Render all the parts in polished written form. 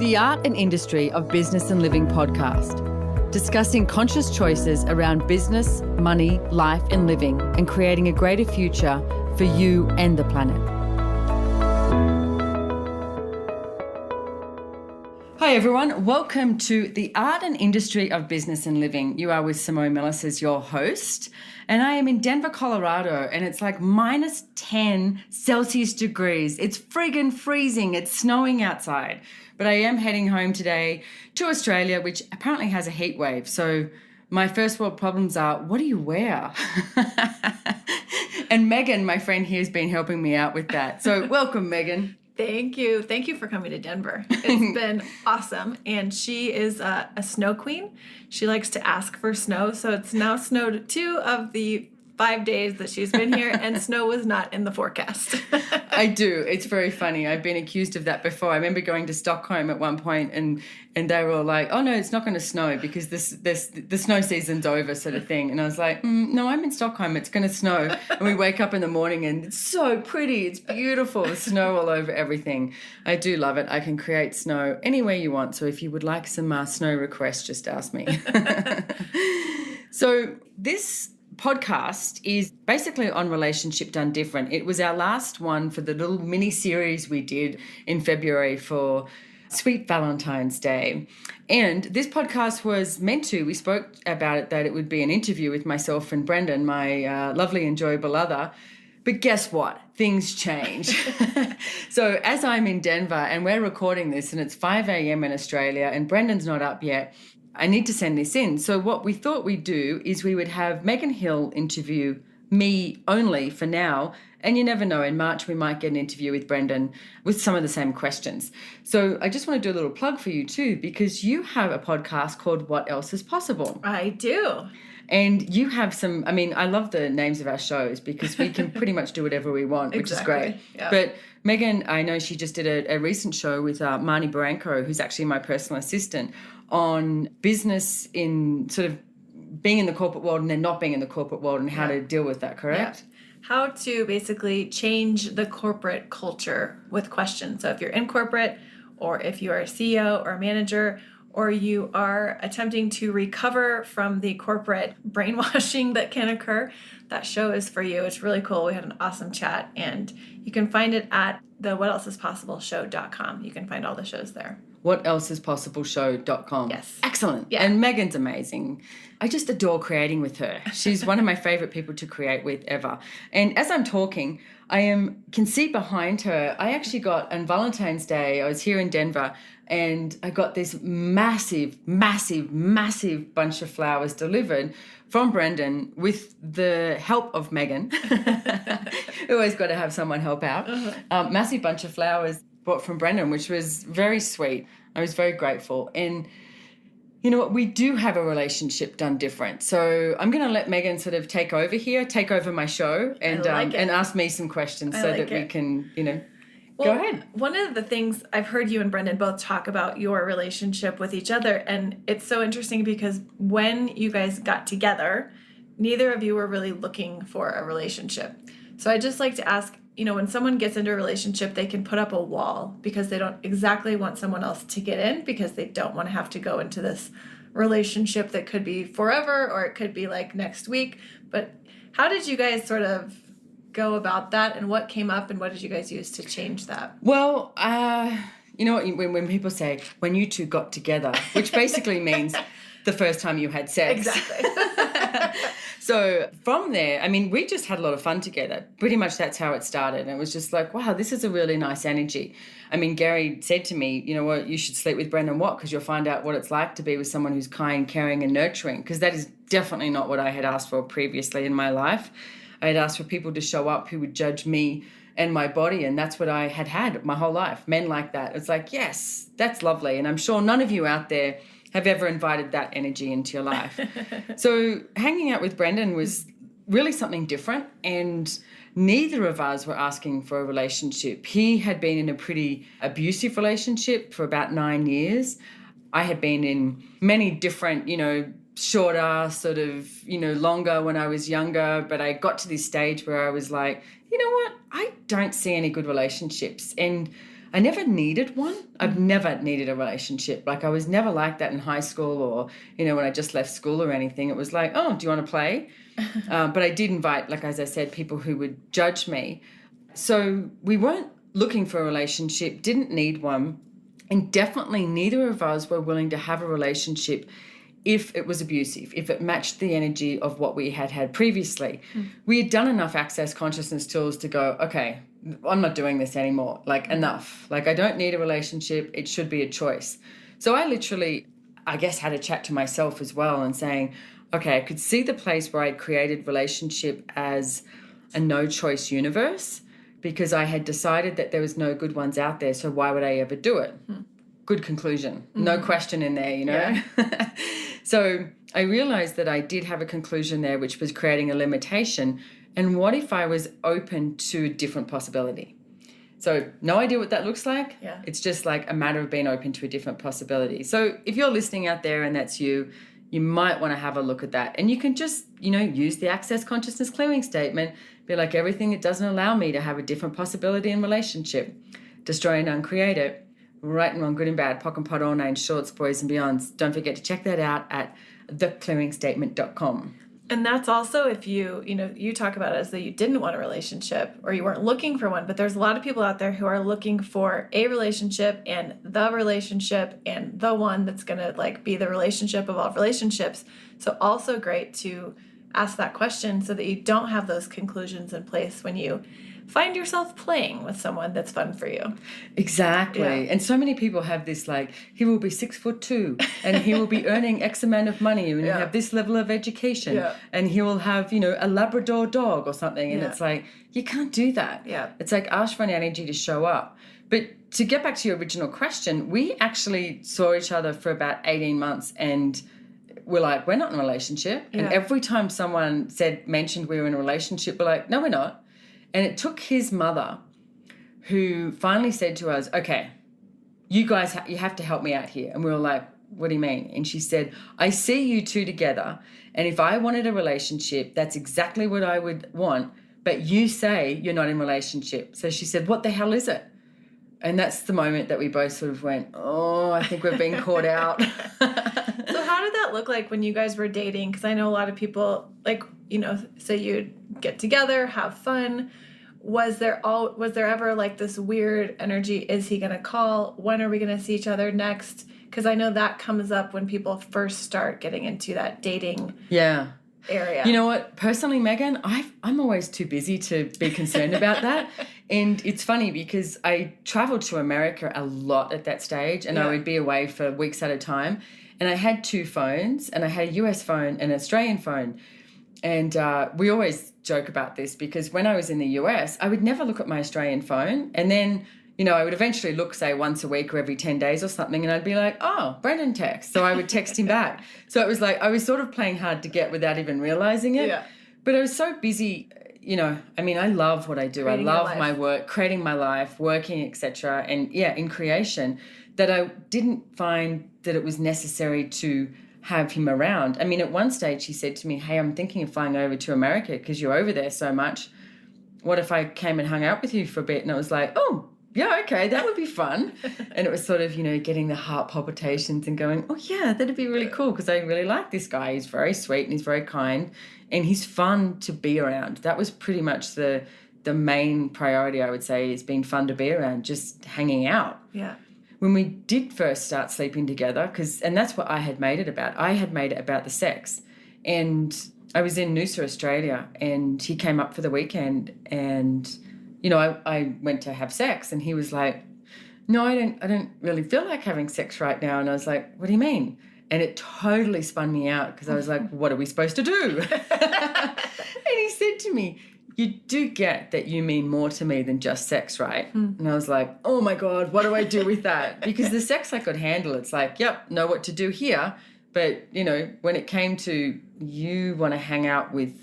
The Art and Industry of Business and Living podcast, discussing conscious choices around business, money, life and living, and creating a greater future for you and the planet. Hi everyone, welcome to The Art and Industry of Business and Living. You are with Simone Milasas, your host, and I am in Denver, Colorado, and it's like minus 10 Celsius degrees. It's friggin' freezing. It's snowing outside. But I am heading home today to Australia, which apparently has a heat wave. So my first world problems are, what do you wear? And Megan, my friend here, has been helping me out with that. So welcome, Megan. Thank you. Thank you for coming to Denver. It's been awesome. And she is a snow queen. She likes to ask for snow. So it's now snowed 2 of the 5 days that she's been here, and snow was not in the forecast. I do. It's very funny. I've been accused of that before. I remember going to Stockholm at one point and they were all like, oh, no, it's not going to snow because the snow season's over sort of thing. And I was like, no, I'm in Stockholm. It's going to snow. And we wake up in the morning and it's so pretty. It's beautiful. The snow all over everything. I do love it. I can create snow anywhere you want. So if you would like some snow requests, just ask me. So this podcast is basically on Relationship Done Different. It was our last one for the little mini series we did in February for Sweet Valentine's Day. And this podcast was meant to, we spoke about it, that it would be an interview with myself and Brendan, my lovely, enjoyable other. But guess what? Things change. So as I'm in Denver and we're recording this and it's 5 a.m. in Australia and Brendan's not up yet, I need to send this in. So what we thought we'd do is we would have Megan Hill interview me only for now. And you never know, in March we might get an interview with Brendan with some of the same questions. So I just want to do a little plug for you too, because you have a podcast called What Else Is Possible? I do. And you have some, I mean, I love the names of our shows because we can pretty much do whatever we want, which is great. Yeah. But Megan, I know she just did a recent show with Marnie Barranco, who's actually my personal assistant, on business in sort of being in the corporate world and then not being in the corporate world and how to deal with that, correct? Yeah. How to basically change the corporate culture with questions. So if you're in corporate or if you are a CEO or a manager or you are attempting to recover from the corporate brainwashing that can occur, that show is for you. It's really cool. We had an awesome chat, and you can find it at the whatelseispossibleshow.com. You can find all the shows there. whatelseispossibleshow.com. Yes. Excellent. Yeah. And Megan's amazing. I just adore creating with her. She's one of my favorite people to create with ever. And as I'm talking, can see behind her, I actually got on Valentine's Day, I was here in Denver, and I got this massive, massive, massive bunch of flowers delivered from Brendan with the help of Megan. Always got to have someone help out. Massive bunch of flowers bought from Brendan, which was very sweet. I was very grateful. And you know what? We do have a relationship done different. So I'm going to let Megan sort of take over my show and ask me some questions so that we can, go ahead. One of the things I've heard you and Brendan both talk about your relationship with each other, and it's so interesting because when you guys got together, neither of you were really looking for a relationship. So I just like to ask, when someone gets into a relationship, they can put up a wall because they don't exactly want someone else to get in because they don't want to have to go into this relationship that could be forever or it could be like next week. But how did you guys sort of go about that, and what came up, and what did you guys use to change that? Well, you know what, when people say, when you two got together, which basically means the first time you had sex. Exactly. So from there, I mean, we just had a lot of fun together. Pretty much that's how it started. And it was just like, wow, this is a really nice energy. I mean, Gary said to me, you know what, you should sleep with Brendan Watt because you'll find out what it's like to be with someone who's kind, caring and nurturing, because that is definitely not what I had asked for previously in my life. I had asked for people to show up who would judge me and my body, and that's what I had my whole life, men like that. It's like, yes, that's lovely. And I'm sure none of you out there have ever invited that energy into your life. So hanging out with Brendan was really something different, and neither of us were asking for a relationship. He had been in a pretty abusive relationship for about 9 years. I had been in many different, shorter, sort of, longer when I was younger, but I got to this stage where I was like, you know what, I don't see any good relationships. And I never needed one. I've never needed a relationship. Like I was never like that in high school or, when I just left school or anything. It was like, oh, do you want to play? But I did invite, like as I said, people who would judge me. So we weren't looking for a relationship, didn't need one. And definitely neither of us were willing to have a relationship if it was abusive, if it matched the energy of what we had had previously. We had done enough access consciousness tools to go, okay, I'm not doing this anymore. Like enough. Like I don't need a relationship. It should be a choice. So I literally, I guess, had a chat to myself as well and saying, okay, I could see the place where I'd created relationship as a no-choice universe because I had decided that there was no good ones out there, so why would I ever do it? Good conclusion. No question in there, Yeah. So I realized that I did have a conclusion there, which was creating a limitation. And what if I was open to a different possibility? So no idea what that looks like. Yeah. It's just like a matter of being open to a different possibility. So if you're listening out there and that's you, you might want to have a look at that. And you can just, use the Access Consciousness Clearing Statement. Be like, everything that doesn't allow me to have a different possibility in relationship, destroy and uncreate it. Right and wrong, good and bad, POC and POD, all names, shorts, boys and beyonds. Don't forget to check that out at theclearingstatement.com. And that's also if you talk about it as though you didn't want a relationship or you weren't looking for one, but there's a lot of people out there who are looking for a relationship and the one that's going to be the relationship of all relationships. So also great to ask that question so that you don't have those conclusions in place when you find yourself playing with someone that's fun for you. Exactly. Yeah. And so many people have this he will be 6'2" and he will be earning X amount of money and have this level of education and he will have, a Labrador dog or something. And it's like, you can't do that. Yeah. It's like ask for an energy to show up. But to get back to your original question, we actually saw each other for about 18 months and we're like, we're not in a relationship. Yeah. And every time someone mentioned we were in a relationship, we're like, no, we're not. And it took his mother who finally said to us, okay, you guys, you have to help me out here. And we were like, what do you mean? And she said, I see you two together. And if I wanted a relationship, that's exactly what I would want. But you say you're not in a relationship. So she said, what the hell is it? And that's the moment that we both sort of went, oh, I think we're being caught out. So how did that look like when you guys were dating? Because I know a lot of people, say you'd get together, have fun. Was there ever this weird energy? Is he going to call? When are we going to see each other next? Because I know that comes up when people first start getting into that dating area. You know what? Personally, Megan, I'm always too busy to be concerned about that. And it's funny because I traveled to America a lot at that stage and I would be away for weeks at a time. And I had 2 phones and I had a US phone and an Australian phone. And we always joke about this because when I was in the US, I would never look at my Australian phone. And then, I would eventually look, say, once a week or every 10 days or something. And I'd be like, oh, Brendan texts. So I would text him back. So it was like I was sort of playing hard to get without even realizing it. Yeah. But I was so busy, I love what I do. Creating I love my work, creating my life, working, etc. And, in creation that I didn't find that it was necessary to have him around. I mean, at one stage he said to me, hey, I'm thinking of flying over to America because you're over there so much. What if I came and hung out with you for a bit? And I was like, oh, yeah, okay, that would be fun. And it was sort of, getting the heart palpitations and going, oh, yeah, that'd be really cool because I really like this guy. He's very sweet and he's very kind and he's fun to be around. That was pretty much the main priority, I would say, is being fun to be around, just hanging out. Yeah. When we did first start sleeping together, and that's what I had made it about. I had made it about the sex. And I was in Noosa, Australia, and he came up for the weekend and, I went to have sex and he was like, no, I don't really feel like having sex right now. And I was like, what do you mean? And it totally spun me out because I was like, what are we supposed to do? And he said to me, you do get that you mean more to me than just sex, right? And I was like, oh my God, what do I do with that? Because the sex I could handle, it's like, yep, know what to do here. But, when it came to you want to hang out with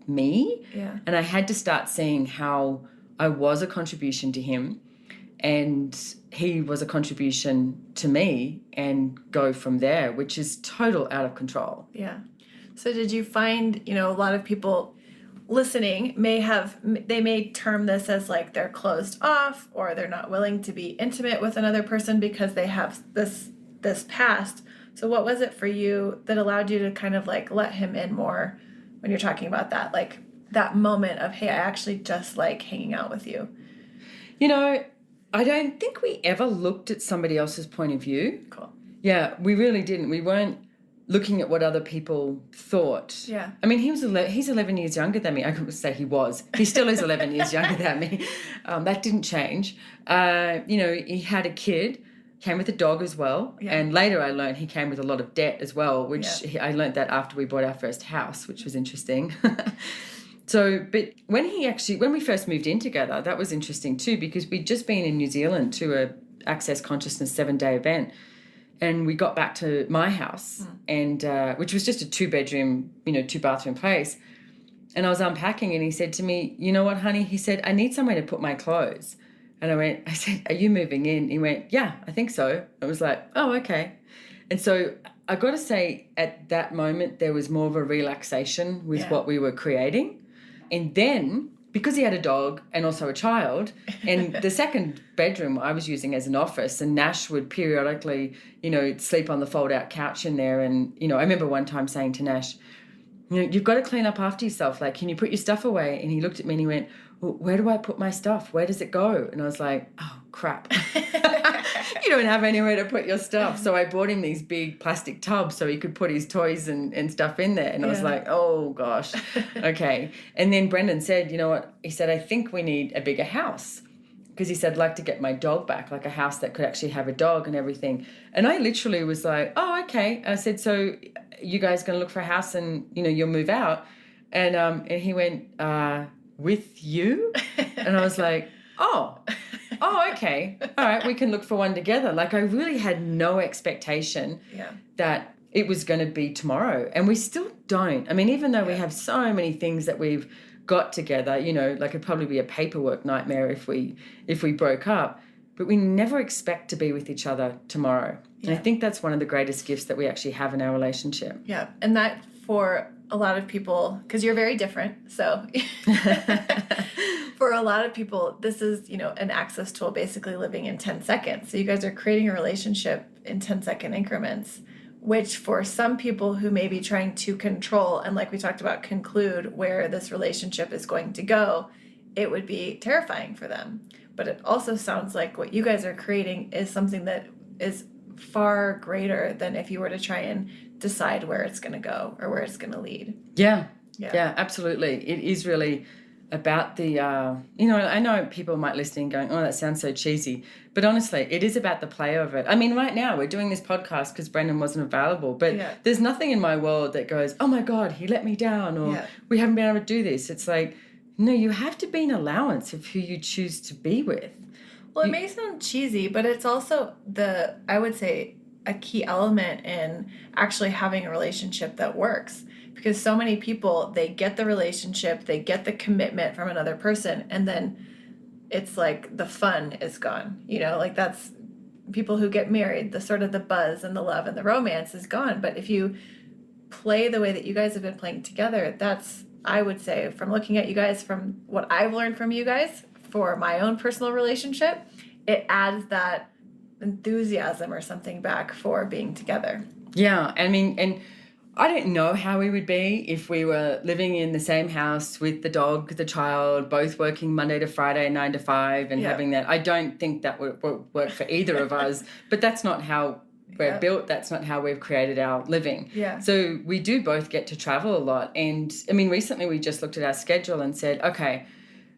me, and I had to start seeing how I was a contribution to him and he was a contribution to me and go from there, which is total out of control. Yeah. So did you find, a lot of people listening they may term this as like they're closed off, or they're not willing to be intimate with another person because they have this past. So what was it for you that allowed you to kind of like let him in more when you're talking about that, like that moment of, hey, I actually just like hanging out with you? You know, I don't think we ever looked at somebody else's point of view. Cool. Yeah, we really didn't. We weren't looking at what other people thought. Yeah. I mean, he's 11 years younger than me. I could say he was. He still is 11 years younger than me. That didn't change. You know, he had a kid, came with a dog as well. Yeah. And later I learned he came with a lot of debt as well, which Yeah. I learned that after we bought our first house, which was interesting. So, but when we first moved in together, that was interesting too, because we'd just been in New Zealand to a Access Consciousness 7-day event. And we got back to my house, and which was just a 2-bedroom, 2-bathroom place. And I was unpacking, and he said to me, "You know what, honey?" He said, "I need somewhere to put my clothes." And I said, "Are you moving in?" He went, "Yeah, I think so." I was like, "Oh, okay." And so I got to say, at that moment, there was more of a relaxation with what we were creating. And then, because he had a dog and also a child, and the second bedroom I was using as an office, and Nash would periodically, sleep on the fold-out couch in there. And, I remember one time saying to Nash, "You've got to clean up after yourself. Like, can you put your stuff away?" And he looked at me and he went, "Well, where do I put my stuff? Where does it go?" And I was like, "Oh, crap." You don't have anywhere to put your stuff. So I bought him these big plastic tubs so he could put his toys and stuff in there. And I was like, oh, gosh, okay. And then Brendan said, "You know what?" He said, "I think we need a bigger house." Because he said, "I'd like to get my dog back, like a house that could actually have a dog and everything." And I literally was like, "Oh, okay." I said, "So you guys going to look for a house and, you'll move out?" And he went, "With you?" And I was like, oh, okay. All right, we can look for one together. Like, I really had no expectation that it was going to be tomorrow. And we still don't. I mean, even though we have so many things that we've got together, like it'd probably be a paperwork nightmare if we broke up, but we never expect to be with each other tomorrow. And I think that's one of the greatest gifts that we actually have in our relationship. Yeah. And that for a lot of people, because you're very different, so for a lot of people, this is, an access tool, basically living in 10 seconds. So you guys are creating a relationship in 10-second increments, which for some people who may be trying to control and, like we talked about, conclude where this relationship is going to go, it would be terrifying for them. But it also sounds like what you guys are creating is something that is far greater than if you were to try and decide where it's going to go or where it's going to lead. Yeah, absolutely. It is really about the, I know people might listen and going, "Oh, that sounds so cheesy." But honestly, it is about the play of it. I mean, right now we're doing this podcast because Brendan wasn't available, but there's nothing in my world that goes, "Oh my God, he let me down," or "We haven't been able to do this." It's like, no, you have to be an allowance of who you choose to be with. Well, it may sound cheesy, but it's also I would say, a key element in actually having a relationship that works. Because so many people, they get the relationship, they get the commitment from another person, and then it's like the fun is gone. Like that's people who get married, the sort of the buzz and the love and the romance is gone. But if you play the way that you guys have been playing together, that's, I would say, from looking at you guys, from what I've learned from you guys for my own personal relationship, it adds that enthusiasm or something back for being together. Yeah, I mean, and I don't know how we would be if we were living in the same house with the dog, the child, both working Monday to Friday, 9 to 5, and having that. I don't think that would work for either of us, but that's not how we're built. That's not how we've created our living. Yeah. So we do both get to travel a lot. And I mean, recently we just looked at our schedule and said, okay,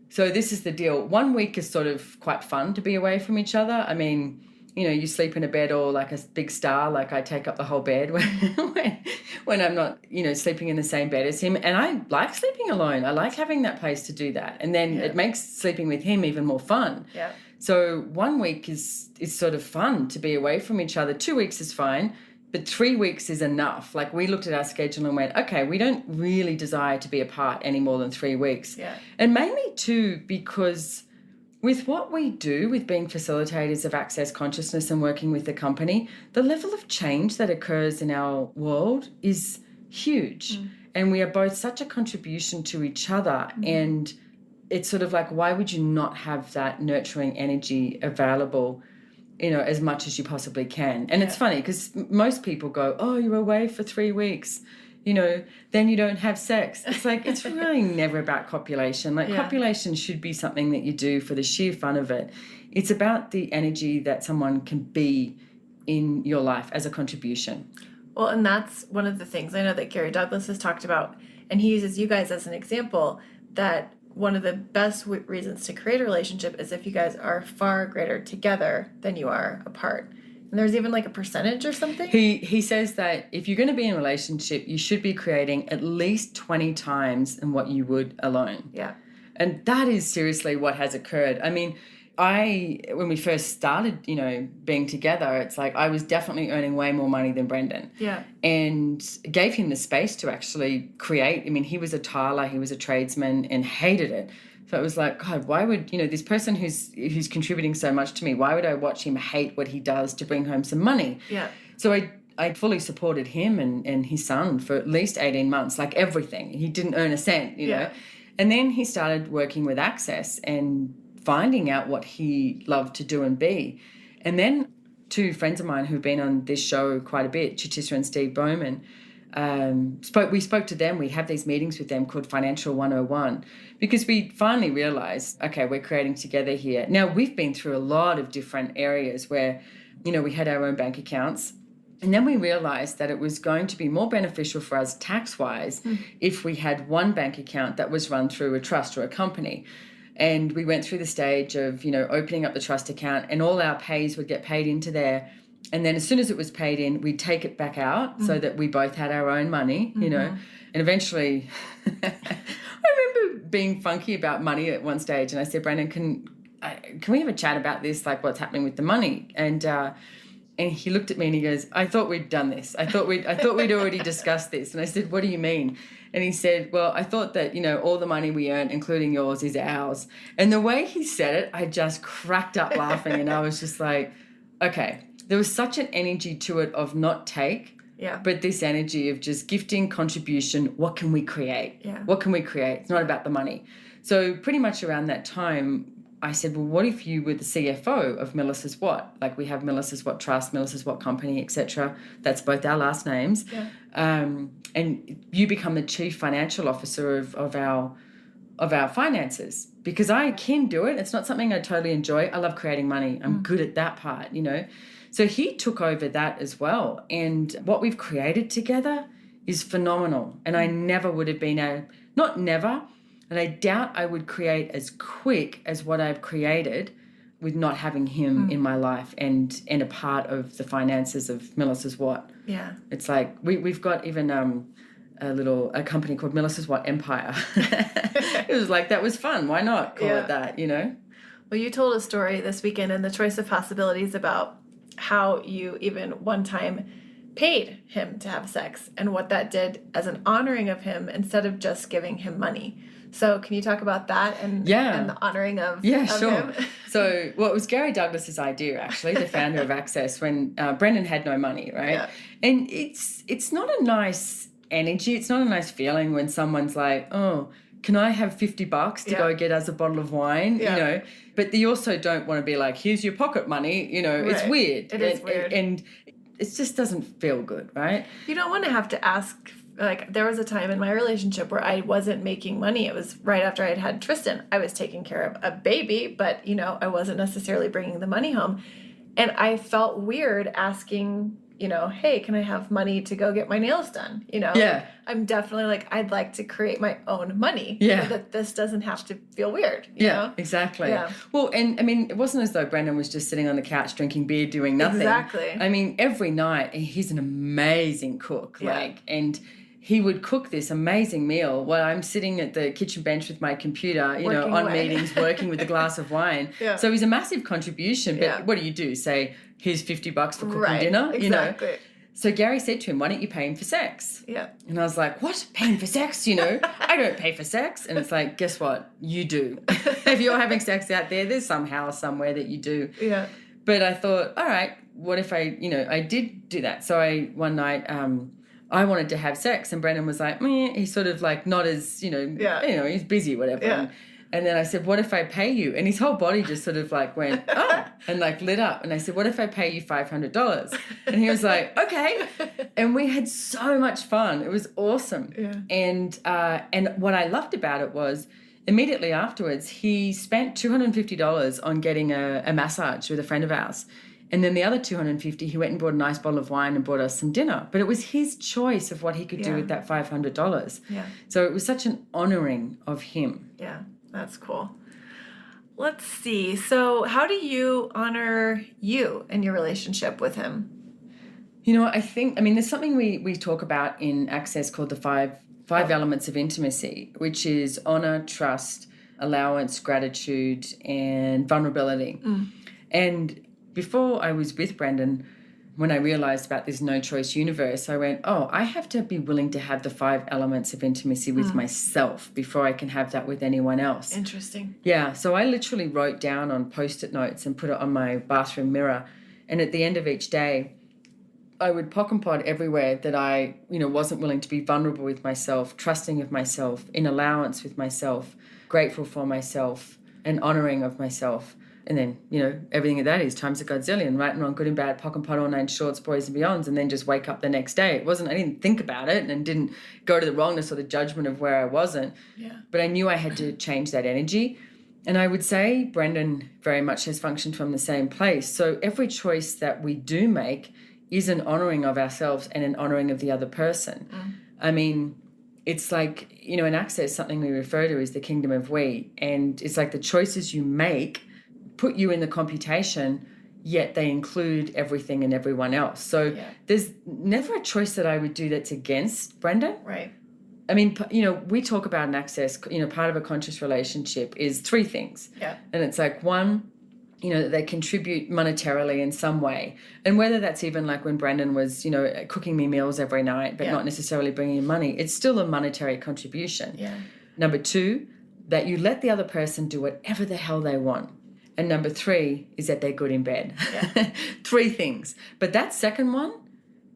so this is the deal. 1 week is sort of quite fun to be away from each other. I mean, you sleep in a bed or like a big star, like I take up the whole bed when I'm not, sleeping in the same bed as him. And I like sleeping alone. I like having that place to do that. And then it makes sleeping with him even more fun. Yeah. So 1 week is sort of fun to be away from each other. 2 weeks is fine, but 3 weeks is enough. Like we looked at our schedule and went, okay, we don't really desire to be apart any more than 3 weeks. Yeah. And mainly too, because with what we do with being facilitators of Access Consciousness and working with the company, the level of change that occurs in our world is huge. And we are both such a contribution to each other. And it's sort of like, why would you not have that nurturing energy available, as much as you possibly can? And it's funny because most people go, oh, you're away for 3 weeks, then you don't have sex. It's like, it's really never about copulation. Like copulation should be something that you do for the sheer fun of it. It's about the energy that someone can be in your life as a contribution. Well, and that's one of the things I know that Gary Douglas has talked about, and he uses you guys as an example, that one of the best reasons to create a relationship is if you guys are far greater together than you are apart. And there's even like a percentage or something? He says that if you're going to be in a relationship, you should be creating at least 20 times than what you would alone. Yeah. And that is seriously what has occurred. I mean, when we first started, being together, it's like I was definitely earning way more money than Brendan. Yeah. And gave him the space to actually create. I mean, he was a tiler, he was a tradesman and hated it. So it was like, God, why would, this person who's contributing so much to me, why would I watch him hate what he does to bring home some money? Yeah. So I fully supported him and his son for at least 18 months, like everything. He didn't earn a cent, you know. And then he started working with Access and finding out what he loved to do and be. And then 2 friends of mine who've been on this show quite a bit, Chitissa and Steve Bowman, we spoke to them. We have these meetings with them called Financial 101 because we finally realized, okay, we're creating together here. Now, we've been through a lot of different areas where, we had our own bank accounts. And then we realized that it was going to be more beneficial for us tax-wise if we had one bank account that was run through a trust or a company. And we went through the stage of, opening up the trust account and all our pays would get paid into there. And then as soon as it was paid in, we'd take it back out so that we both had our own money, And eventually, I remember being funky about money at one stage. And I said, Brandon, can we have a chat about this, like what's happening with the money? And he looked at me and he goes, I thought we'd done this. I thought we'd already discussed this. And I said, what do you mean? And he said, well, I thought that, all the money we earn, including yours, is ours. And the way he said it, I just cracked up laughing. And I was just like, okay. There was such an energy to it of not take, but this energy of just gifting, contribution, what can we create? Yeah. What can we create? It's not about the money. So pretty much around that time, I said, well, what if you were the CFO of Milasas What? Like we have Milasas What Trust, Milasas What Company, etc. That's both our last names. Yeah. And you become the chief financial officer of our finances, because I can do it. It's not something I totally enjoy. I love creating money. I'm good at that part, So he took over that as well. And what we've created together is phenomenal. And I never would have been not never, and I doubt I would create as quick as what I've created with not having him in my life and a part of the finances of Milasas What. Yeah. It's like we've got even a company called Milasas What Empire. It was like, that was fun. Why not call it that, Well, you told a story this weekend in the Choice of Possibilities about how you even one time paid him to have sex and what that did as an honoring of him instead of just giving him money. So can you talk about that and the honoring of sure. him? So, it was Gary Douglas's idea, actually, the founder of Access, when Brendan had no money, right? Yeah. And it's not a nice energy. It's not a nice feeling when someone's like, oh, can I have $50 to go get us a bottle of wine, But you also don't want to be like, here's your pocket money, It's weird. It is weird. And it just doesn't feel good, right? You don't want to have to ask. Like, there was a time in my relationship where I wasn't making money. It was right after I had Tristan. I was taking care of a baby, but, I wasn't necessarily bringing the money home. And I felt weird asking, hey, can I have money to go get my nails done? Yeah. I'm definitely like, I'd like to create my own money. Yeah. So that this doesn't have to feel weird. You know? Exactly. Yeah. Well, and I mean, it wasn't as though Brendan was just sitting on the couch drinking beer doing nothing. Exactly. I mean, every night, he's an amazing cook. Yeah. And he would cook this amazing meal while I'm sitting at the kitchen bench with my computer, Working on away. meetings, working with a glass of wine. Yeah. So he's a massive contribution. But what do? Say, here's $50 for cooking dinner? Exactly. So Gary said to him, why don't you pay him for sex? Yeah. And I was like, what? Paying for sex? I don't pay for sex. And it's like, guess what? You do. If you're having sex out there, there's somehow, somewhere that you do. Yeah. But I thought, all right, what if I did do that? So one night, I wanted to have sex, and Brendan was like, meh. He's sort of like not as, he's busy, whatever. Yeah. And then I said, what if I pay you? And his whole body just sort of like went, oh, and like lit up. And I said, what if I pay you $500? And he was like, okay. And we had so much fun. It was awesome. Yeah. And what I loved about it was immediately afterwards, he spent $250 on getting a massage with a friend of ours. And then the other $250, he went and bought a nice bottle of wine and bought us some dinner. But it was his choice of what he could do with that $500. Yeah. So it was such an honoring of him. Yeah, that's cool. Let's see. So how do you honor you in your relationship with him? There's something we talk about in Access called the five elements of intimacy, which is honor, trust, allowance, gratitude, and vulnerability. And before I was with Brendan, when I realized about this no-choice universe, I went, I have to be willing to have the 5 elements of intimacy with myself before I can have that with anyone else. Interesting. Yeah, so I literally wrote down on Post-it notes and put it on my bathroom mirror. And at the end of each day, I would pock and pod everywhere that I, wasn't willing to be vulnerable with myself, trusting of myself, in allowance with myself, grateful for myself, and honoring of myself. And then, everything of that is times a godzillion, right and wrong, good and bad, pock and pot, all 9 shorts, boys and beyonds, and then just wake up the next day. I didn't think about it and didn't go to the wrongness or the judgment of where I wasn't. Yeah. But I knew I had to change that energy. And I would say Brendan very much has functioned from the same place. So every choice that we do make is an honoring of ourselves and an honoring of the other person. It's like, in Access, something we refer to as the kingdom of we. And it's like the choices you make put you in the computation, yet they include everything and everyone else. So there's never a choice that I would do that's against Brendan. Right. We talk about in Access, part of a conscious relationship is 3 things. Yeah. And it's like, 1, that they contribute monetarily in some way. And whether that's even like when Brendan was, cooking me meals every night, but not necessarily bringing in money, it's still a monetary contribution. Yeah. Number 2, that you let the other person do whatever the hell they want. And number 3 is that they're good in bed. Yeah. 3 things. But that second one,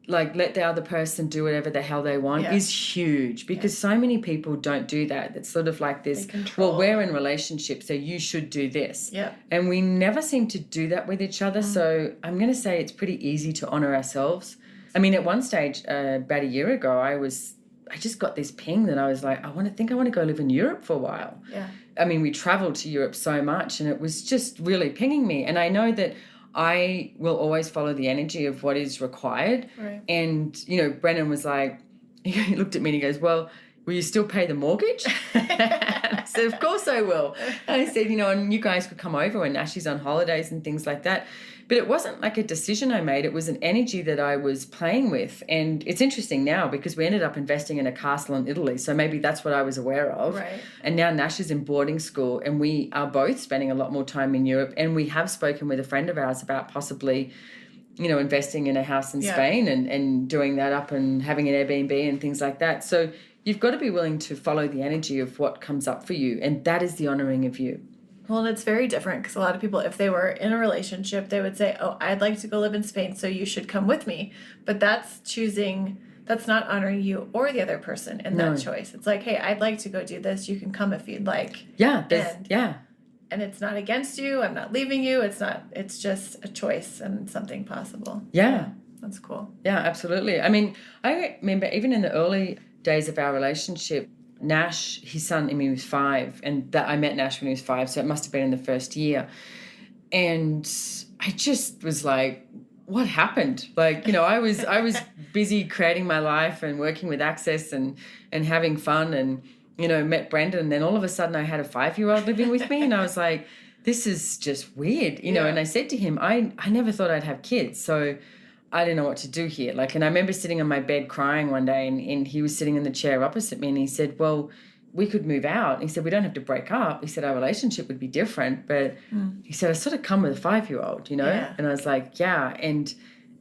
like let the other person do whatever the hell they want, is huge because so many people don't do that. It's sort of like this, well, we're in relationships, so you should do this. Yeah. And we never seem to do that with each other. So I'm going to say it's pretty easy to honor ourselves. At one stage, about a year ago, I just got this ping that I was like, I want to go live in Europe for a while. Yeah. We traveled to Europe so much and it was just really pinging me. And I know that I will always follow the energy of what is required. Right. And, Brendan was like, he looked at me and he goes, well, will you still pay the mortgage? And I said, of course I will. And I said, and you guys could come over when Ashley's on holidays and things like that. But it wasn't like a decision I made. It was an energy that I was playing with. And it's interesting now because we ended up investing in a castle in Italy. So maybe that's what I was aware of. Right. And now Nash is in boarding school and we are both spending a lot more time in Europe. And we have spoken with a friend of ours about possibly, investing in a house in Spain and doing that up and having an Airbnb and things like that. So you've got to be willing to follow the energy of what comes up for you. And that is the honoring of you. Well, and it's very different because a lot of people, if they were in a relationship, they would say, I'd like to go live in Spain, so you should come with me. But that's not honoring you or the other person in that choice. It's like, hey, I'd like to go do this. You can come if you'd like. Yeah. And it's not against you. I'm not leaving you. It's just a choice and something possible. Yeah. That's cool. Yeah, absolutely. I remember even in the early days of our relationship, Nash, his son, he was 5, and I met Nash when he was 5, so it must have been in the first year. And I just was like, what happened? I was busy creating my life and working with Access and having fun and, met Brendan. And then all of a sudden I had a 5-year-old living with me and I was like, this is just weird, and I said to him, I never thought I'd have kids. So I didn't know what to do here. And I remember sitting on my bed crying one day and he was sitting in the chair opposite me and he said, well, we could move out. He said, we don't have to break up. He said, our relationship would be different. But he said, I sort of come with a 5-year-old, Yeah. And I was like, yeah. And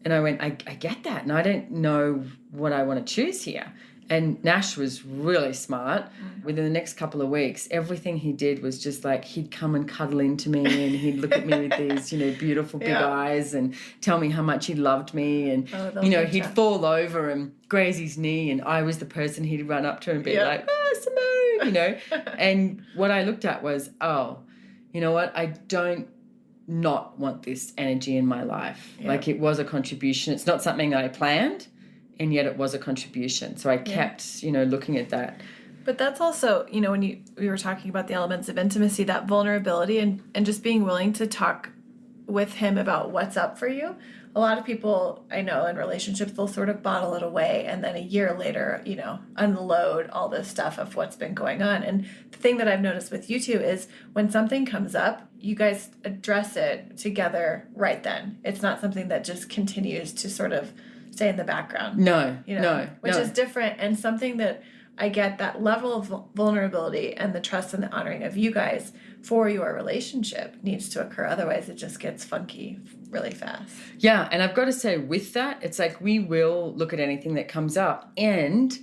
I went, I get that. And I don't know what I want to choose here. And Nash was really smart. Within the next couple of weeks, everything he did was just like he'd come and cuddle into me and he'd look at me with these, beautiful big eyes and tell me how much he loved me. And, he'd fall over and graze his knee and I was the person he'd run up to and be like, Simone, And what I looked at was, you know what? I don't not want this energy in my life. Like it was a contribution. It's not something that I planned. And yet it was a contribution. So I kept, looking at that. But that's also, when we were talking about the elements of intimacy, that vulnerability and just being willing to talk with him about what's up for you. A lot of people I know in relationships, they'll sort of bottle it away and then a year later, unload all this stuff of what's been going on. And the thing that I've noticed with you two is when something comes up, you guys address it together right then. It's not something that just continues to sort of stay in the background. No, which is different and something that I get that level of vulnerability and the trust and the honoring of you guys for your relationship needs to occur. Otherwise, it just gets funky really fast. Yeah, and I've got to say with that, it's like we will look at anything that comes up. And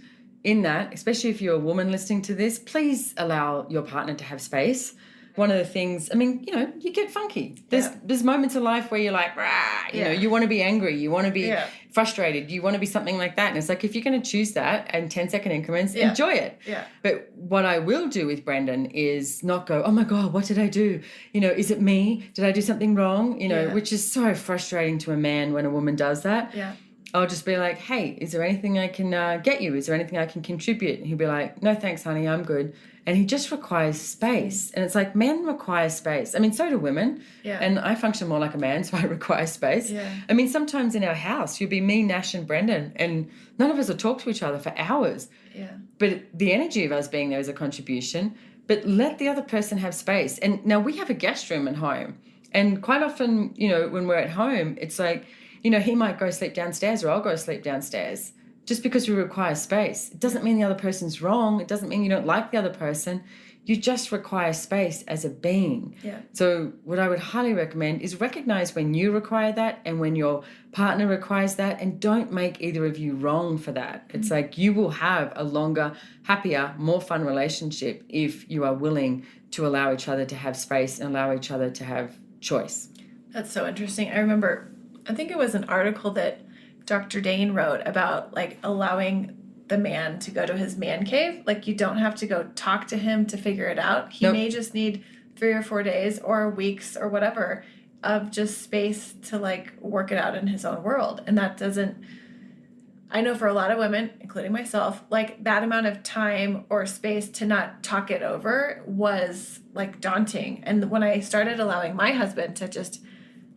in that, especially if you're a woman listening to this, please allow your partner to have space. One of the things, you get funky. There's moments in life where you're like, rah, you want to be angry, you want to be frustrated, you want to be something like that. And it's like, if you're going to choose that in 10-second increments, enjoy it. Yeah. But what I will do with Brendan is not go, oh my God, what did I do? Is it me? Did I do something wrong? Which is so frustrating to a man when a woman does that. Yeah. I'll just be like, hey, is there anything I can get you? Is there anything I can contribute? And he'll be like, no, thanks, honey, I'm good. And he just requires space. And it's like men require space. I mean, so do women. Yeah. And I function more like a man, so I require space. Yeah. I mean, sometimes in our house, you'll be me, Nash, and Brendan, and none of us will talk to each other for hours. Yeah. But the energy of us being there is a contribution. But let the other person have space. And now we have a guest room at home. And quite often, when we're at home, it's like, he might go sleep downstairs or I'll go sleep downstairs. Just because we require space. It doesn't mean the other person's wrong. It doesn't mean you don't like the other person. You just require space as a being. Yeah. So what I would highly recommend is recognize when you require that and when your partner requires that, and don't make either of you wrong for that. It's like you will have a longer, happier, more fun relationship if you are willing to allow each other to have space and allow each other to have choice. That's so interesting. I remember, I think it was an article that Dr. Dane wrote about like allowing the man to go to his man cave. Like you don't have to go talk to him to figure it out. He may just need 3 or 4 days or weeks or whatever of just space to like work it out in his own world. And that doesn't, I know for a lot of women, including myself, like that amount of time or space to not talk it over was like daunting. And when I started allowing my husband to just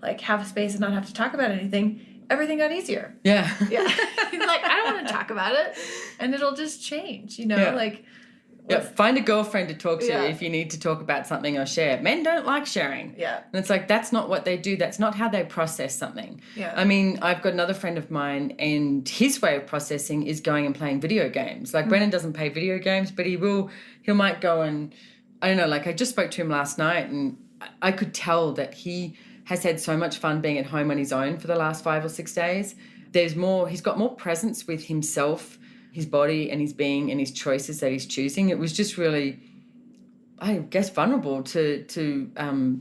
like have space and not have to talk about anything, everything got easier. Yeah. Yeah. He's like, I don't want to talk about it. And it'll just change, like. Find a girlfriend to talk to if you need to talk about something or share. Men don't like sharing. Yeah. And it's like, that's not what they do. That's not how they process something. Yeah. I mean, I've got another friend of mine and his way of processing is going and playing video games. Like Brennan doesn't play video games, but he might go and, I don't know, like I just spoke to him last night and I could tell that he has had so much fun being at home on his own for the last 5 or 6 days. He's got more presence with himself, his body and his being and his choices that he's choosing. It was just really, I guess, vulnerable to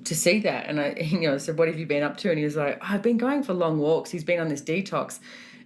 see that. And I said, what have you been up to? And he was like, I've been going for long walks. He's been on this detox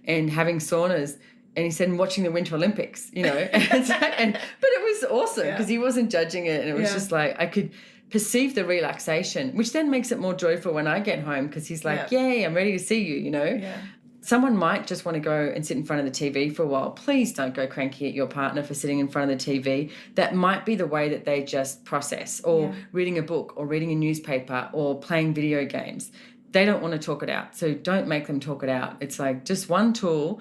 and having saunas. And he said, and watching the Winter Olympics, but it was awesome because he wasn't judging it. And it was just like, I could perceive the relaxation, which then makes it more joyful when I get home because he's like, yay, I'm ready to see you, Yeah. Someone might just want to go and sit in front of the TV for a while. Please don't go cranky at your partner for sitting in front of the TV. That might be the way that they just process, or reading a book or reading a newspaper or playing video games. They don't want to talk it out. So don't make them talk it out. It's like just one tool.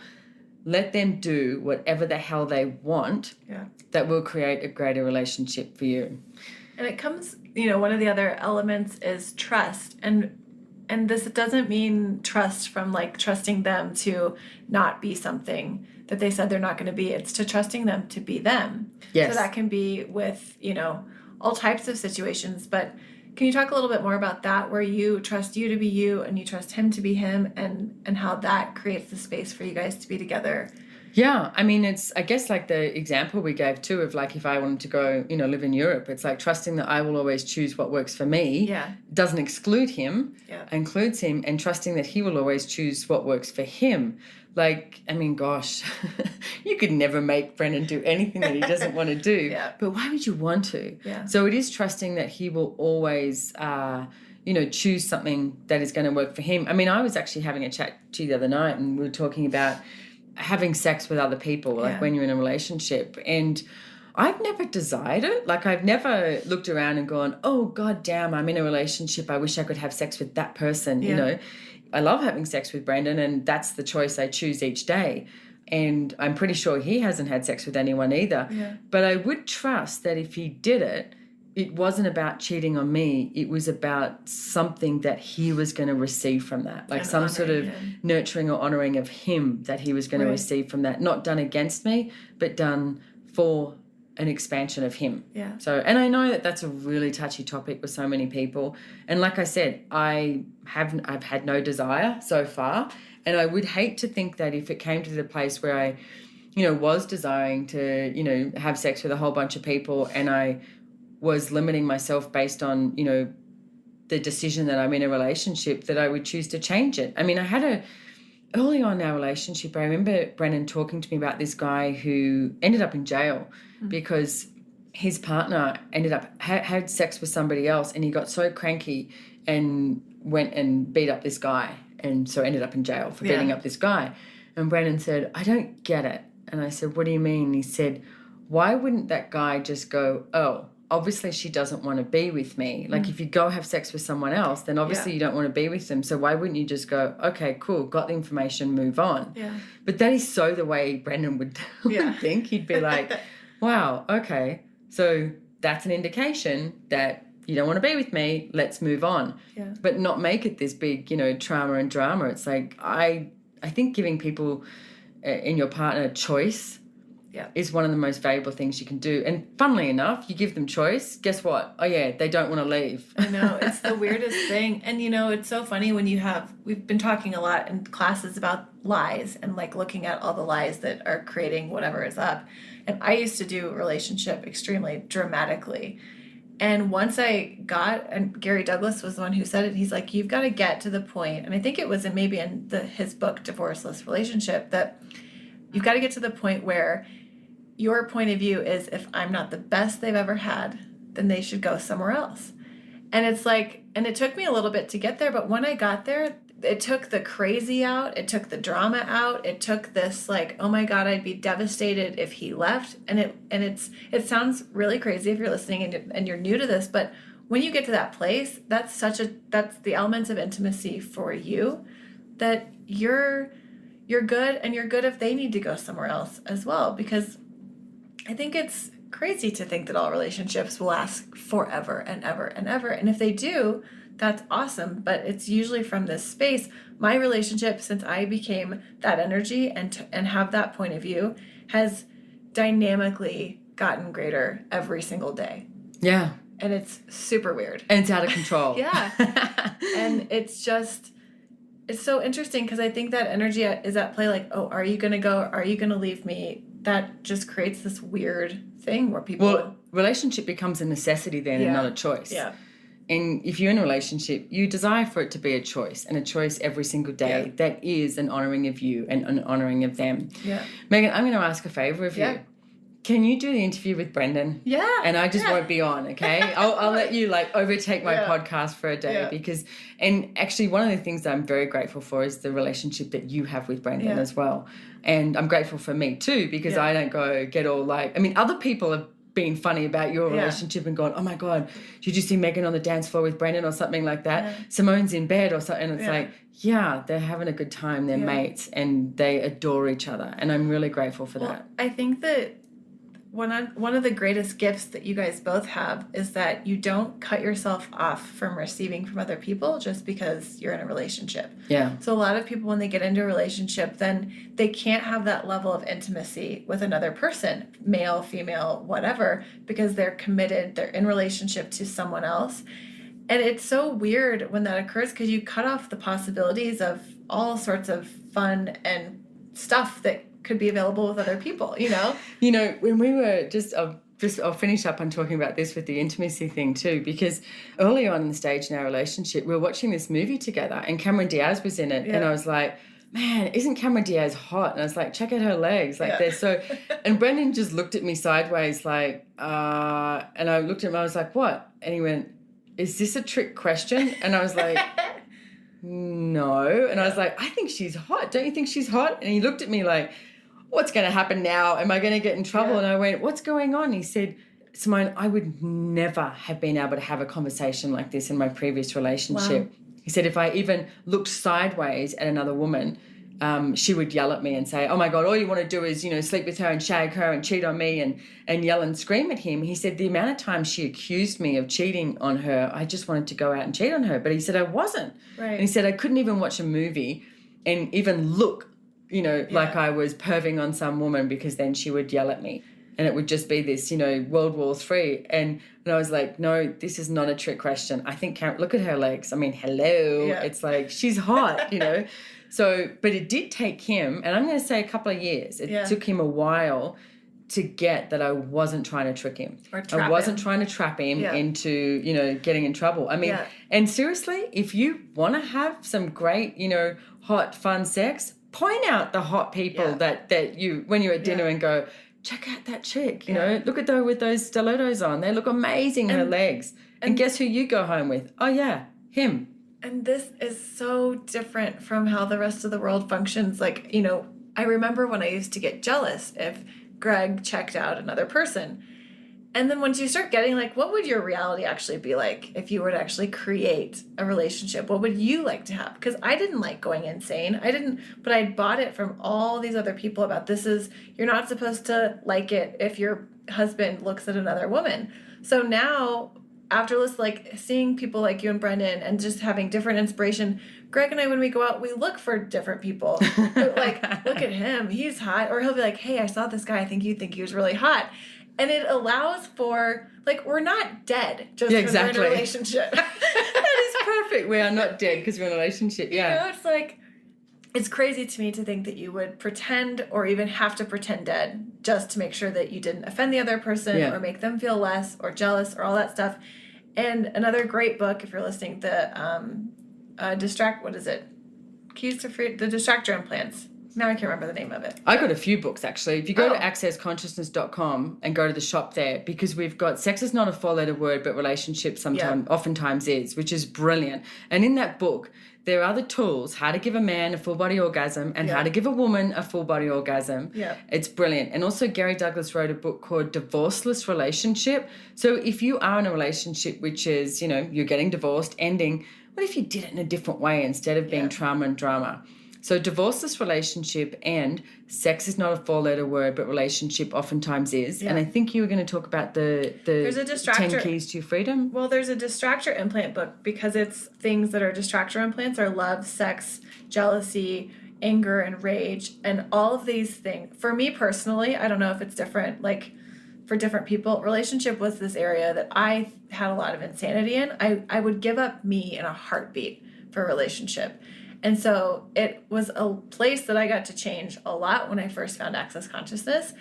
Let them do whatever the hell they want that will create a greater relationship for you. And it comes, one of the other elements is trust. And this doesn't mean trust from like trusting them to not be something that they said they're not going to be. It's to trusting them to be them. Yes. So that can be with, all types of situations. But can you talk a little bit more about that, where you trust you to be you and you trust him to be him, and how that creates the space for you guys to be together Yeah, I mean, it's, I guess, like the example we gave too of like if I wanted to go, live in Europe, it's like trusting that I will always choose what works for me. Yeah. Doesn't exclude him, Yeah. includes him, and trusting that he will always choose what works for him. Like, I mean, gosh, you could never make Brendan do anything that he doesn't want to do. Yeah. But why would you want to? Yeah. So it is trusting that he will always, choose something that is going to work for him. I mean, I was actually having a chat to you the other night, and we were talking about having sex with other people, like when you're in a relationship. And I've never desired it. Like, I've never looked around and gone, oh, God damn, I'm in a relationship. I wish I could have sex with that person, I love having sex with Brendan, and that's the choice I choose each day. And I'm pretty sure he hasn't had sex with anyone either. Yeah. But I would trust that if he did it, it wasn't about cheating on me. It was about something that he was going to receive from that, like some sort of nurturing or honoring of him that he was going to receive from that. Not done against me, but done for an expansion of him. Yeah. So, and I know that that's a really touchy topic with so many people. And like I said, I've had no desire so far. And I would hate to think that if it came to the place where I, was desiring to, have sex with a whole bunch of people, and I was limiting myself based on, the decision that I'm in a relationship, that I would choose to change it. I mean, early on in our relationship, I remember Brennan talking to me about this guy who ended up in jail because his partner ended up, had sex with somebody else, and he got so cranky and went and beat up this guy, and so ended up in jail for beating up this guy. And Brennan said, I don't get it. And I said, what do you mean? And he said, why wouldn't that guy just go, oh, obviously she doesn't want to be with me. Like if you go have sex with someone else, then obviously you don't want to be with them. So why wouldn't you just go, okay, cool, got the information, move on. Yeah. But that is so the way Brendan would think. He'd be like, wow, okay, so that's an indication that you don't want to be with me, let's move on. Yeah. But not make it this big, trauma and drama. It's like, I think giving people in your partner choice is one of the most valuable things you can do. And funnily enough, you give them choice, guess what? Oh yeah, they don't want to leave. I know, it's the weirdest thing. And it's so funny when we've been talking a lot in classes about lies and like looking at all the lies that are creating whatever is up. And I used to do a relationship extremely dramatically. And once and Gary Douglas was the one who said it, he's like, you've got to get to the point, and I think it was maybe in his book, Divorceless Relationship, that you've got to get to the point where your point of view is, if I'm not the best they've ever had, then they should go somewhere else. And it's like, and it took me a little bit to get there, but when I got there, it took the crazy out, it took the drama out, it took this like, oh my God, I'd be devastated if he left. And it sounds really crazy if you're listening and you're new to this, but when you get to that place, that's the elements of intimacy for you, that you're good, and you're good if they need to go somewhere else as well. Because I think it's crazy to think that all relationships will last forever and ever and ever. And if they do, that's awesome. But it's usually from this space. My relationship, since I became that energy and have that point of view, has dynamically gotten greater every single day. Yeah. And it's super weird. And it's out of control. Yeah. And it's so interesting, because I think that energy is at play, like, oh, are you going to go? Are you going to leave me? That just creates this weird thing where people... Well, relationship becomes a necessity then and not a choice. Yeah. And if you're in a relationship, you desire for it to be a choice, and a choice every single day that is an honouring of you and an honouring of them. Yeah. Megan, I'm going to ask a favour of you. Can you do the interview with Brendan? Yeah. And I just won't be on, okay? I'll let you overtake my podcast for a day and actually one of the things that I'm very grateful for is the relationship that you have with Brendan as well. And I'm grateful for me too, because I don't go get all other people have been funny about your relationship and gone, oh my God, did you see Megan on the dance floor with Brendan or something like that? Yeah. Simone's in bed or something. And it's they're having a good time. They're mates and they adore each other. And I'm really grateful for that. I think that one of the greatest gifts that you guys both have is that you don't cut yourself off from receiving from other people just because you're in a relationship. Yeah. So a lot of people, when they get into a relationship, then they can't have that level of intimacy with another person, male, female, whatever, because they're committed, they're in relationship to someone else. And it's so weird when that occurs, because you cut off the possibilities of all sorts of fun and stuff that could be available with other people, you know? You know, when we were I'll finish up on talking about this with the intimacy thing too, because early on in the stage in our relationship, we were watching this movie together and Cameron Diaz was in it. Yeah. And I was like, man, isn't Cameron Diaz hot? And I was like, check out her legs. Like, they're so... And Brendan just looked at me sideways like, and I looked at him, I was like, what? And he went, is this a trick question? And I was like, no. And I was like, I think she's hot. Don't you think she's hot? And he looked at me like, what's going to happen now? Am I going to get in trouble? Yeah. And I went, what's going on? He said, Simone, I would never have been able to have a conversation like this in my previous relationship. Wow. He said, if I even looked sideways at another woman, she would yell at me and say, oh my God, all you want to do is, you know, sleep with her and shag her and cheat on me and yell and scream at him. He said, the amount of times she accused me of cheating on her, I just wanted to go out and cheat on her. But he said, I wasn't. Right. And he said, I couldn't even watch a movie and even look, you know, like I was perving on some woman because then she would yell at me. And it would just be this, you know, World War III. And I was like, no, this is not a trick question. I think, look at her legs. I mean, hello. Yeah. It's like, she's hot, you know. So, but it did take him, and I'm going to say a couple of years. It took him a while to get that I wasn't trying to trick him. I wasn't trying to trap him into, you know, getting in trouble. I mean, and seriously, if you want to have some great, you know, hot, fun sex, point out the hot people that you, when you're at dinner and go, check out that chick, you know, look at her with those stilettos on. They look amazing, her legs. And guess who you go home with? Oh, yeah, him. And this is so different from how the rest of the world functions. Like, you know, I remember when I used to get jealous if Greg checked out another person. And then once you start getting like, what would your reality actually be like if you were to actually create a relationship? What would you like to have? Because I didn't like going insane. But I bought it from all these other people about you're not supposed to like it if your husband looks at another woman. So now, after seeing people like you and Brendan and just having different inspiration, Greg and I, when we go out, we look for different people. Like, look at him, he's hot. Or he'll be like, hey, I saw this guy, I think you think he was really hot. And it allows for, like, we're not dead just because we're in a relationship. That is perfect. We are not dead because we're in a relationship, You know, it's like, it's crazy to me to think that you would pretend or even have to pretend dead just to make sure that you didn't offend the other person or make them feel less or jealous or all that stuff. And another great book, if you're listening, the Keys to Freedom, the Distractor Implants. Now I can't remember the name of it. I got a few books, actually. If you go to accessconsciousness.com and go to the shop there, because we've got Sex is Not a Four-Letter Word, but Relationship oftentimes is, which is brilliant. And in that book, there are the tools, how to give a man a full-body orgasm and how to give a woman a full-body orgasm. Yeah. It's brilliant. And also Gary Douglas wrote a book called Divorceless Relationship. So if you are in a relationship which is, you know, you're getting divorced, ending, what if you did it in a different way instead of being trauma and drama? So divorceless relationship and sex is not a four-letter word, but relationship oftentimes is. Yeah. And I think you were going to talk about the 10 keys to freedom. Well, there's a distractor implant book because it's things that are distractor implants are love, sex, jealousy, anger, and rage. And all of these things, for me personally, I don't know if it's different, like for different people, relationship was this area that I had a lot of insanity in. I would give up me in a heartbeat for a relationship. And so it was a place that I got to change a lot when I first found Access Consciousness.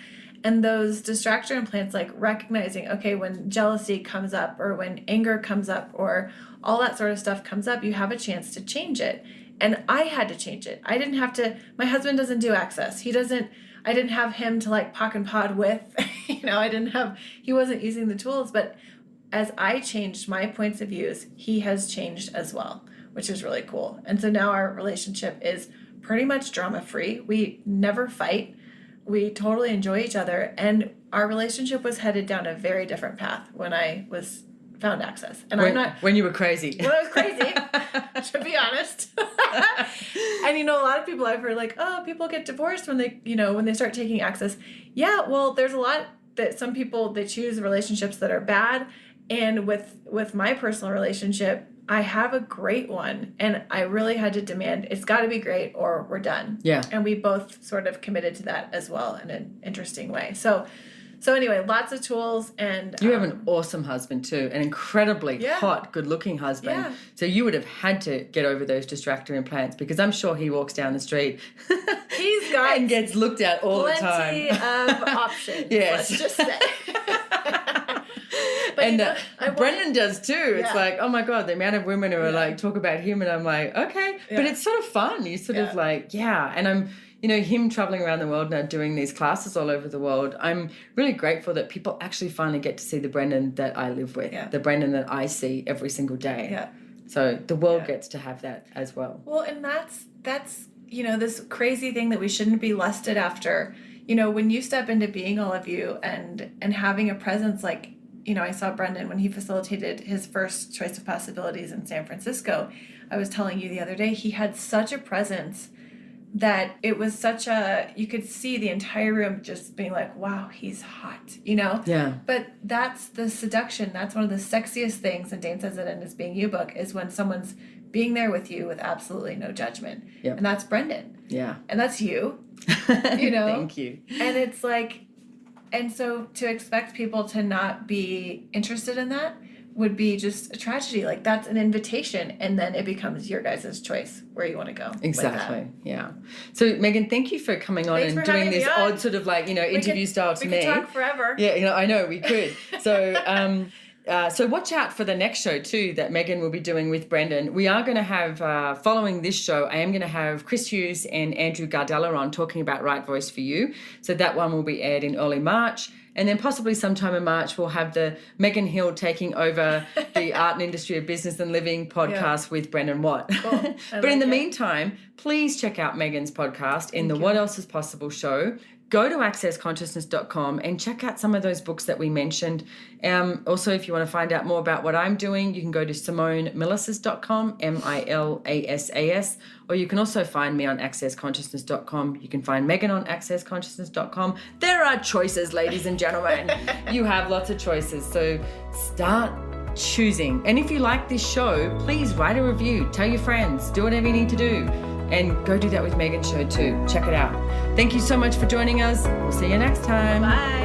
And those distractor implants, like recognizing, okay, when jealousy comes up or when anger comes up or all that sort of stuff comes up, you have a chance to change it. And I had to change it. I didn't have to, my husband doesn't do Access. I didn't have him to like pock and pod with, you know, he wasn't using the tools. But as I changed my points of views, he has changed as well, which is really cool. And so now our relationship is pretty much drama-free. We never fight. We totally enjoy each other. And our relationship was headed down a very different path when I found Access. And when you were crazy. When I was crazy, to be honest. And, you know, a lot of people I've heard like, oh, people get divorced when they start taking Access. Yeah, well, there's a lot that some people, they choose relationships that are bad. And with my personal relationship, I have a great one, and I really had to demand it's got to be great or we're done. Yeah. And we both sort of committed to that as well in an interesting way. So anyway, lots of tools. And you have an awesome husband too, an incredibly hot, good-looking husband. Yeah. So you would have had to get over those distractor implants because I'm sure he walks down the street. He She's got and gets looked at all the time. plenty of options. Yes. Let's just say. But And I Brendan does too. It's Yeah. like, oh my God, the amount of women who are like, talk about him. And I'm like, okay. Yeah. But it's sort of fun. You sort of like, And I'm, him traveling around the world now doing these classes all over the world. I'm really grateful that people actually finally get to see the Brendan that I live with, the Brendan that I see every single day. Yeah. So the world gets to have that as well. Well, and that's this crazy thing that we shouldn't be lusted after. When you step into being all of you and having a presence like, I saw Brendan when he facilitated his first Choice of Possibilities in San Francisco. I was telling you the other day, he had such a presence that it was you could see the entire room just being like, wow, he's hot, Yeah. But that's the seduction. That's one of the sexiest things, and Dane says it in his Being You book, is when someone's being there with you with absolutely no judgment. Yep. And that's Brendan. Yeah. And that's you, Thank you. And it's like, and so to expect people to not be interested in that would be just a tragedy. Like, that's an invitation, and then it becomes your guys' choice where you want to go. Exactly. Yeah. So Megan, thank you for coming on and doing this odd sort of like, interview style to me. We could talk forever. Yeah, I know we could. So so watch out for the next show too that Megan will be doing with Brendan. We are going to have, following this show, I am going to have Chris Hughes and Andrew Gardella on talking about Right Voice for You. So that one will be aired in early March. And then possibly sometime in March, we'll have the Megan Hill taking over the Art and Industry of Business and Living podcast with Brendan Watt. Cool. But in the meantime, please check out Megan's podcast in the What Else Is Possible show. Go to accessconsciousness.com and check out some of those books that we mentioned. Also, if you want to find out more about what I'm doing, you can go to SimoneMilasas.com, Milasas, or you can also find me on accessconsciousness.com. You can find Megan on accessconsciousness.com. There are choices, ladies and gentlemen. You have lots of choices, so start choosing. And if you like this show, please write a review, tell your friends, do whatever you need to do. And go do that with Megan's show too. Check it out. Thank you so much for joining us. We'll see you next time. Bye.